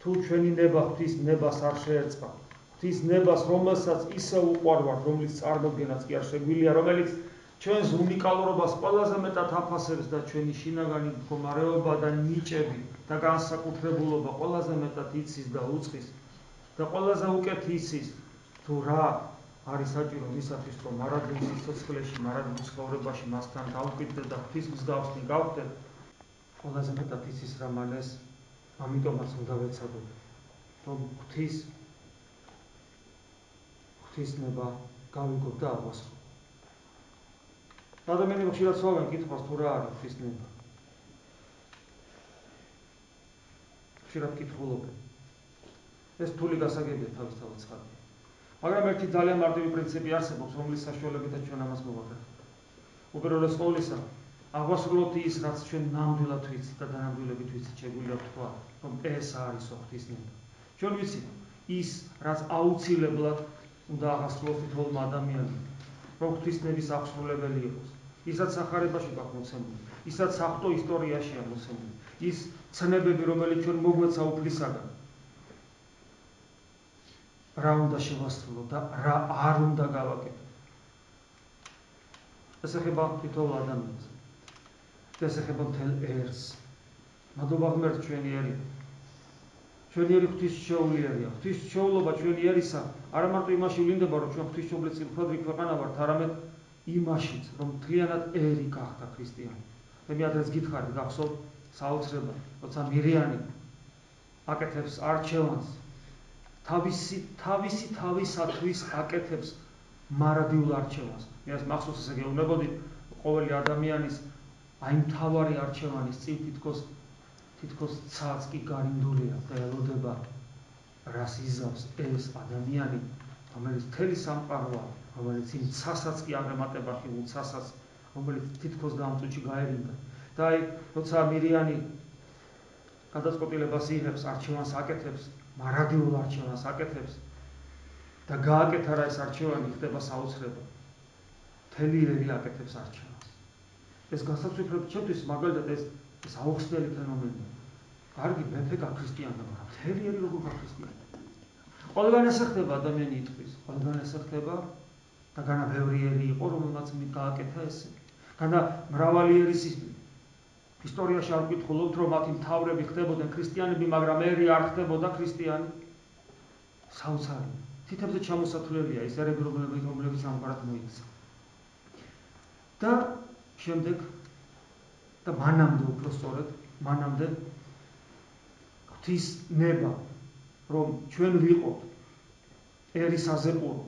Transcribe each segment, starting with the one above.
თუ ჩვენი ნება ღვთის ნებას არ შეერწყა, ღვთის ნებას, რომელსაც ისე უყვარვართ, რომლის წარმოდგენაც კი არ შეგვიძლია, რომელიც ჩვენს უნიკალურობას ყველაზე მეტად აფასებს და ჩვენი შინაგანი მდგომარეობა და ნიჭები და განსაკუთრებულობა ყველაზე მეტად იცის და უწყის და ყველაზე უკეთ იცის, თუ რა არის საჭირო მისათვის, რომ მარადმის სიცოცხლეში, მარადმის ცხოვრებაში მასთან დავკვიდდეთ და ღვთის მსგავსნი გავხდეთ, ყველაზე მეტად იცის რა მალეს, ამიტომაც უნდა ვეცადოთ, რომ ღვთის ნება გავიგოთ და აღვასრულოთ. ადამიანები ხშირად ცდილობენ კითხვას, თუ რა არის ღვთის ნება. ხშირად კითხულობენ. ეს რთული გასაგებია თავისთავად ცხადია. მაგრამ ერთი ძალიან მარტივი პრინციპი არსებობს, რომლის საშუალებითაც ჩვენ ამას მოვაკეთებთ. უპირველეს ყოვლისა, აღვასრულოთ ის, რაც ჩვენ ნამდვილად ვიცით და დანამდვილებით ვიცით, შეგვიძლია ვთქვა, რომ ეს არის ღვთის ნება. ჩვენ ვიცით ის, რაც აუცილებლად უნდა აღასრულოს თითოეულმა ადამიანმა, რომ ღვთის ნების აღსრულებელი იყოს. ისაც სახარებაში გვაქვს მოცემული, ისაც საღვთო ისტორიაშია მოცემული, ის ცნებები, რომელიც ჩვენ მოგვეცა უფლისაგან, რა უნდა შევასრულოთ და რა არ უნდა გავაკეთოთ. ეს ეხება თითოეულ ადამიანს. ეს ეხება მთელ ერს. მადლობა ღმერთს ჩვენი ერი. ჩვენი ერი ღვთისმშეულიერია. ღვთისმშეულობა ჩვენი ერისა არა მარტო იმაში ვლინდება, რომ ჩვენ ღვთისმშეულის წილხვედრი ქვეყანა ვართ, არამედ იმაშიც, რომ მთლიანად ერი გახდა ქრისტიანი. მე ადრეც გითხარით, გახსოვთ საოცრება, როცა მირიანი აკეთებს არჩევანს, თავისათვის აკეთებს მარადიულ არჩევანს. მე ეს მახსოვს ესე გეუბნებოდით, ყოველი ადამიანის აი მთავარი არჩევანის წინ თითქოს ცაც კი გარინდულია და ელოდება, რას იზავს ეს ადამიანი, რომელიც მთელი სამყაროა, რომელიც იმ ცასაც კი აღემატება ხილულ ცასაც, რომელიც თითქოს დამწუჩი გაერინდა. და აი, როცა მირიანი გადაწყვეტილებას იღებს, არჩევანს აკეთებს, მარადიულ არჩევანს აკეთებს და გააკეთა რა ეს არჩევანი, ხდება საოცრება. მთელი ერი აკეთებს არჩევანს. ეს განსაცვიფრად ჩემთვის მაგალითად ეს აუხსნელი ფენომენია. კარგი, მეფე გაქრისტიანდა, მაგრამ მთელი ერი როგორ გაქრისტიანდა? ყველგან ესე ხდება, ადამიანი იტყვის, ყველგან ესე ხდება და განა ბევრი ერი იყო, რომელმაც გააკეთა ესე. განა მრავალი ერის ისტორიაში არ ვკითხულობთ, რომ მათი მთავრები ხდებოდნენ ქრისტიანები, მაგრამ ერი არ ხდებოდა ქრისტიანი. საოცარი. თითებზე ჩამოსათვლელია ის ერები, რომლებიც ამგვარად მოიქცა. და შემდეგ და მანამდე უფრო სწორედ, მანამდე ღვთის ნება, რომ ჩვენ ვიყოთ ერის საზეპურო,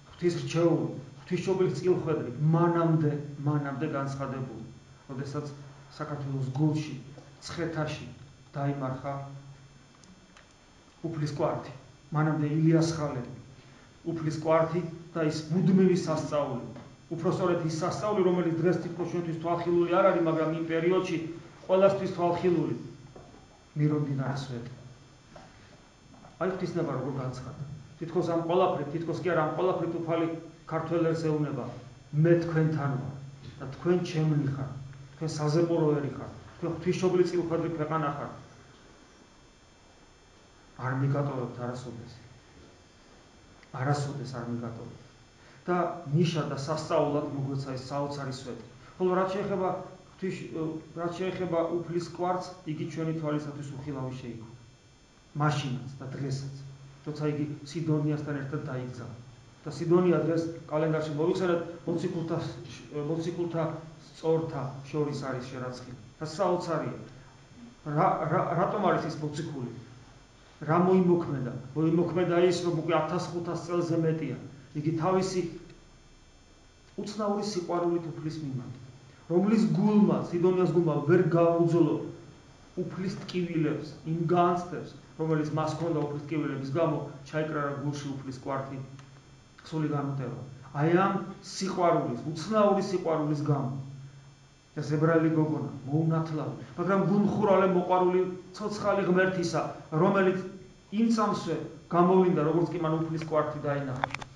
ღვთის რჩეული, ღვთისმშობლის წილხვედრი, მანამდე განცხადებული, როდესაც საქართველოს გულში, ცხეთაში დაიმარხა უფლის კვართი, მანამდე ილიას ხალები, უფლის კვართი და ის მუდმივი სასწაული. უფრო სწორედ ის სასწაული, რომელიც დღეს თითქოს ჩვენთვის თვალხილული არ არის, მაგრამ იმ პერიოდში ყველასთვის თვალხილული მირონდინარე სვეტი. აი ღვთის ნება როგორ განცხადა. თითქოს ამ ყველაფრით, თითქოს კი არა ამ ყველაფრით უფალი ქართველ ერს ეუბნება, მე თქვენთან ვარ და თქვენ ჩემნი ხართ, თქვენ საზეპურო ერი ხართ, თქვენ ღვთისმშობლის წილხვედრი ქვეყანა ხართ. არ მიგატოვებთ არასოდეს არ მიგატოვებთ. და ნიშა და სასწაულად მოგვეცა ეს საოცარი სვეტი. ხოლო რაც შეეხება უფლის კვართს, იგი ჩვენი თვალისათვის უხილავი შეიქვა. მაშინაც და დღესაც, როცა იგი სიდონიასთან ერთად დაიკრძალა. და სიდონია დღეს კალენდარში მოვიხსენოთ, მოციქულთა სწორთა შორის არის შერაცხილი. და საოცარია. რატომ არის ის მოციქული? რა მოიმოქმედა? მოიმოქმედა ის, რომ უკვე 1500 წელზე მეტია. იგი თავისი უცნაური სიყვარულით უფლის მიმართ, რომლის გულმა, სიდონიას გულმა ვერ გაუძლო უფლის ტკივილებს, იმ განცდებს, რომელიც მას ჰქონდა უფლის ტკივილების გამო, ჩაიკრარა გულში უფლის კვართი, სული განუტევა. აი ამ სიყვარულის, უცნაური სიყვარულის გამო, ეს ებრაელი გოგონა, მოუნათლავი, მაგრამ გულმხურვალე მოყვარული ცოცხალი ღმერთისა, რომელიც იმ წამსვე გამოვლინდა, როგორც კი მან უფლის კვართი დაინახა.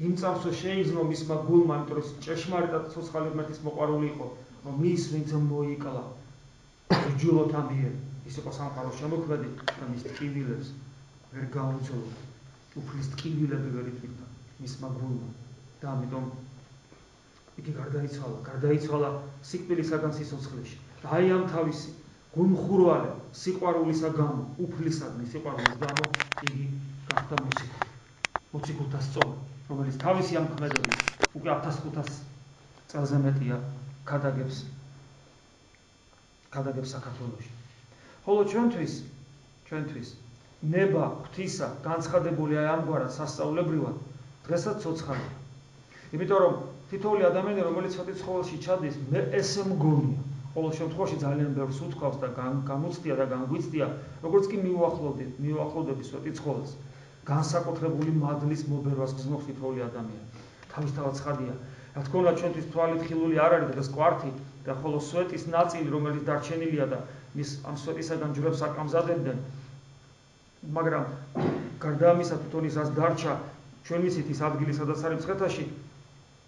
იმ წამსვე შეიძნო მისმა გულმა, იმიტომ რომ ჭეშმარიტად ცოცხალი ღმერთის მოყვარული იყო, რომ ის, ვინც მოიკლა, ჯულოთა მიერ, ის იყო სამყაროს შემოქმედი და მის ტკივილებს ვერ გაუძლო. უფლის ტკივილები ვერ იტვირთა მისმა გულმა და ამიტომ იგი გარდაიცვალა სიკვდილისაგან სიცოცხლეში. და აი ამ თავისი გულმხურვალე სიყვარულისა გამო, უფლისადმი სიყვარულის გამო იგი გახდა მოციქულთა სწორი, რომელიც თავისი ამ ქმედებით უკვე 1500 წელზე მეტია ქადაგებს საქართველოში. ხოლო ჩვენთვის ნება ღვთისა განცხადებული აი ამგვარად სასწაულებრივად დღესაც ცოცხალია. იმიტომ რომ თითოეული ადამიანი რომელიც ცოტი ცხოველში ჩადის, მე ესე მგონია, ყოველ შემთხვევაში ძალიან ბევრს უთქვავს და განუცდია და განგვიცდია, როგორც კი მივუახლოვდები ცოტი ცხოველს, განსაკუთრებული მადლის მობერვას გრძნობს თითოეული ადამიანი. თავისთავად ცხადია, რა თქმა უნდა ჩვენთვის თვალით ხილული არ არის დღეს კვართი და ხოლო სვეტის ნაწილი რომელიც დარჩენილია და მის ამ სვეტისაგან ჯვრებს აკამზადებდნენ, მაგრამ გარდა ამისა თვითონ ის რაც დარჩა, ჩვენ ვიცით ის ადგილი სადაც არის მცხეთაში,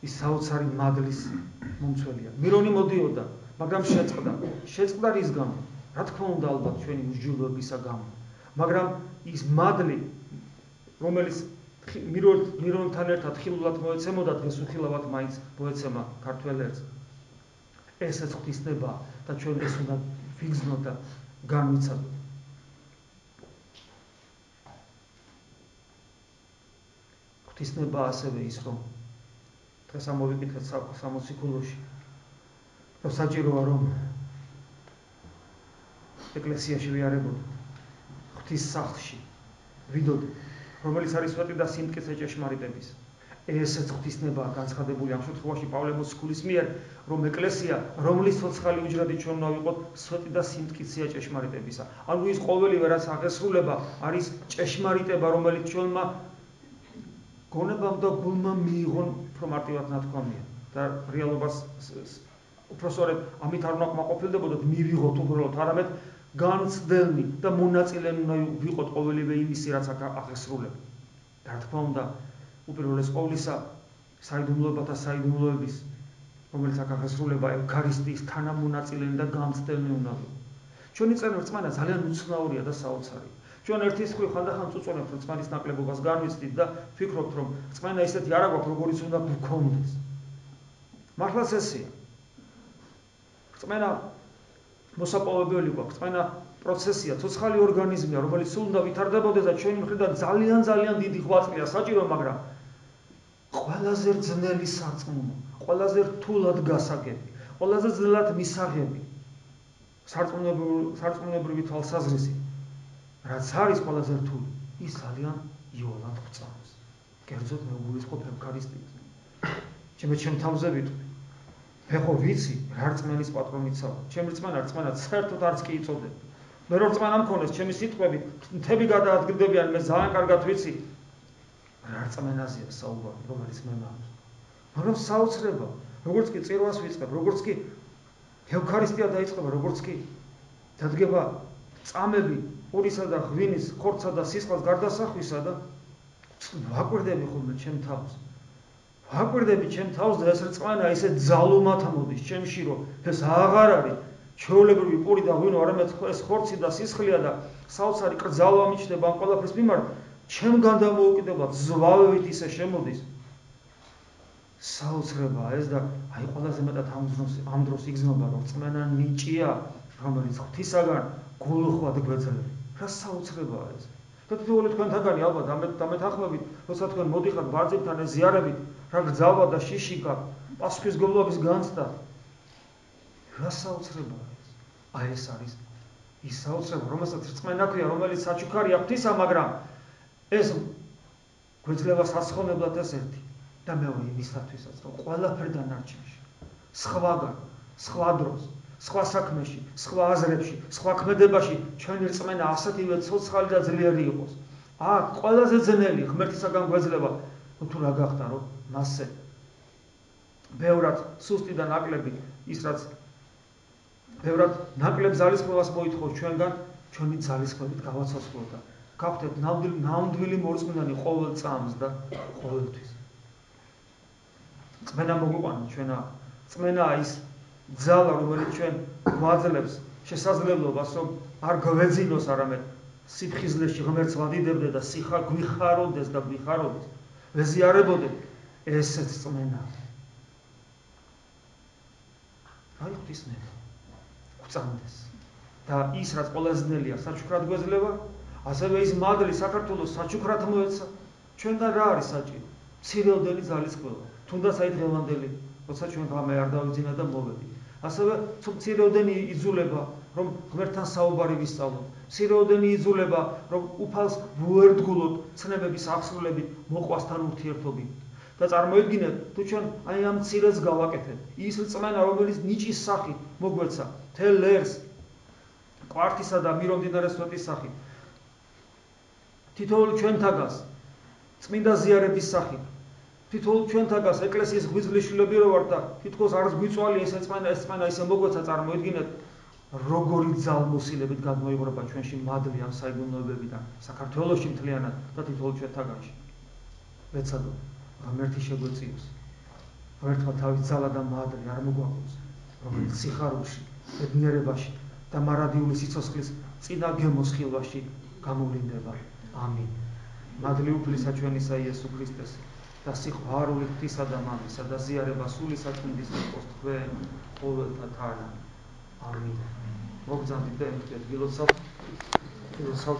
ის საოცარი მადლის მომცველია. მირონი მოდიოდა, მაგრამ შეწყდა რის გამო? რა თქმა უნდა ალბათ ჩვენი მსჯულოებისა გამო. მაგრამ ის მადლი, რომელიც მირონთან ერთად ხილულად მოეცემოდა, დღეს უხილავად მაინც მოეცემა ქართველ ერს. ესეც ღვთისნებაა და ჩვენ ეს უნდა ვიგრძნოთ და განვიცადოთ. ღვთისნებაა ასევე ის, რომ დღეს ამოვიკითხეთ სამოციქულოში, რომ საჭიროა რომ ეკლესიაში ვიარებოდეთ, ღვთის სახლში ვიდოდეთ, რომელიც არის სვეტი და სიმტკიცე ჭეშმარიტების. ესეც ღვთისნებაა განცხადებული ამ შემთხვევაში პავლე მოციქულის მიერ, რომ ეკლესია, რომლის ცოცხალი უჯრედი ჩვენ უნდა ვიყოთ, სვეტი და სიმტკიცეა ჭეშმარიტებისა. ანუ ის ყოველივე რაც აღესრულება, არის ჭეშმარიტება, რომელიც ჩვენმა გონებამ და გულმა მიიღონ უფრო მარტივად ნათქვამია და რეალობას უფრო სწორედ ამით არ უნდა კმაყოფილდებოდოთ, მივიღოთ უბრალოდ, არამედ განცდელნი და მონაწილენი უნდა ვიყოთ ყოველივე იმისი, რაც აღესრულება. და რა თქმა უნდა, უპირველეს ყოვლისა, საიდუმლოებათა საიდუმლოების, რომელიც აღესრულება ევქარისტიის თანამონაწილენი და განცდელნი უნდა ვიყოთ. ჩვენი რწმენა ძალიან უცნაურია და საოცარია. ჩვენ ერთის მხრივ ხანდახან წუწუნებთ რწმენის ნაკლებობას განვიცდით და ვფიქრობთ, რომ რწმენა ისეთი არ აქვს, როგორიც უნდა გვქონდეს. მართლაც ესეა. რწმენა მოსაპოვებელი გვაქვს, რწმენა პროცესია, ცოცხალი ორგანიზმია, რომელიც სულ უნდა ვითარდებოდეს და ჩვენი მხრიდან ძალიან დიდი ღვაწლია საჭირო, მაგრამ ყველაზე ძნელი სარწმუნო, ყველაზე რთულად გასაგები, ყველაზე ძნელად მისაღები სარწმუნოებრივი თვალსაზრისით, რაც არის ყველაზე რთული, ის ძალიან იოლად გვწამს. კერძოდ მე ვგულისხმობ ევქარისტიას. ჩემ თავზე ვიტყვი. მე ხო ვიცი რა რწმენის პატრონიცა ვარ. ჩემი რწმენა საერთოდ არც კი იწოდებ. მე რომ რწმენა მქონდეს, ჩემი სიტყვები მთები გადაადგილდებიან, მე ძალიან კარგად ვიცი რა რწმენაზეა საუბარი, რომელიც მე მაქვს. მაგრამ საოცრება, როგორც კი წირვას ვიწყებ, როგორც კი ევქარისტია დაიწყება, როგორც კი დადგება წამები პურისა და ღვინის, ხორცსა და სისხლის გარდასახვისა და ვაკვირდები ხოლმე ჩემ თავს. ვაკვირდები ჩემ თავს და ეს რწმენა ისე ძალუმად მოდის ჩემში, რომ ეს აღარ არის ჩვეულებრივი პური და ღვინო, არამედ ეს ხორცი და სისხლია და საოცარი კრძალვა მიჩნდება ამ ყველაფრის მიმართ, ჩემგან დამოუკიდებლად ზვავებით ისე შემოდის. საოცრებაა ეს და აი ყველაზე მეტად ამ დროს იგრძნობა, რომ რწმენა ნიჭია, რომელიც ღვთისაგან გულუხვად გვეძლება. რა საოცრებაა ეს. და თითოეული თქვენთაგანი ალბათ დამეთანხმებით, როცა თქვენ მოდიხართ ბარძიმთან ზიარებით, რა გრძალვა და შიშიკა, პასუხისმგებლობის განცდა. რა საოცრებაა ეს. აი ეს არის ის საოცრება, რომელსაც რწმენა ქვია, რომელიც საჩუქარია ღვთისა, მაგრამ ეს გვეძლება სასხოვნებლად ეს ერთი და მეორე იმისათვისაც, რომ ყველაფერ დანარჩენში, სხვაგან, სხვა დროს, სხვა საქმეში, სხვა აზრებში, სხვა ქმედებაში ჩვენი რწმენა ასეთივე ცოცხალი და ძლიერი იყოს. აქ ყველაზე ძნელი ღმერთისაგან გვეძლება, თუ რა გახდა, რომ მასზე ბევრად სუსტი და ნაკლები ის რაც ბევრად ნაკლებ ძალისხმევას მოითხოვს ჩვენგან, ჩვენი ძალისხმევით გავაცოცხლოთ და გავხდეთ ნამდვილი მორწმუნენი ყოველ წამს და ყოველთვის. რწმენა მოგვიყვანოთ ჩვენა, რწმენაა ის ძალა, რომელიც ჩვენ გვაძლევს შესაძლებლობას, რომ არ გვეძინოს, არამედ სიფხიზლეში ღმერთს ვადიდებდე და სიხა გვიხაროდეს და გვიხაროდეს, ვეზიარებოდე, ესეც წმენა. აი ღვთისმება გვწამდეს. და ის რაც ყველაზე ძნელია, საჩუქრად გვეძლევა, ასევე ის მადლი საქართველოს საჩუქრად მოეცა. ჩვენგან რა არის საჭირო? მცირეოდენი ძალის ყველა. თუნდაც აი დღევანდელი, როცა ჩვენ ღამე არ დავიძინა და მოვედი. ასევე მცირეოდენი იძულება, რომ ღმერთთან საუბარი ვისწავლოთ. მცირეოდენი იძულება, რომ უფალს ვუერთგულოთ ცნებების აღსრულებით მოყვასთან ურთიერთობით. და წარმოიდგინეთ, თუ ჩვენ აი ამ მცირეს გავაკეთებთ, ის რწმენა, რომელიც ნიჭის სახით მოგვეცა, მთელ ერს, კვართისა და მირომდინარე სვეტის სახით, თითოეულ ჩვენთაგას, წმინდა ზიარების სახით, თითოეულ ჩვენთაგას ეკლესიის ღვიძლიშვილები რო ვართ და თითქოს არც გვიწვალია ეს წმენა ისე მოგვეცა, წარმოიდგინეთ, როგორი ძალმოსილებით გადმოიღრება ჩვენში მადლი ამ საიდუმლოებებიდან საქართველოში მთლიანად და თითოეულ ჩვენთაგანში. ვეცადოთ, ღმერთი შეგვეციოს. ღმერთმა თავის ძალა და მადლი არ მოგვაყოს, რომელიც სიხარულში, ბედნიერებაში და მარადიული სიცოცხლის წინა გემოსხილვაში გამოვლინდება. ამინ. მადლი უფლისა ჩვენისა იესო ქრისტეს და სიყვარული ღვთისა და მამისა და ზიარება სული საწმინდის იყოს თქვენ ყოველთა თან. ამინ. მოგზავნით და ემთხვიეთ გილოცავთ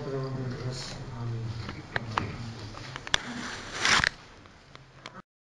დღევანდელ დღეს. ამინ.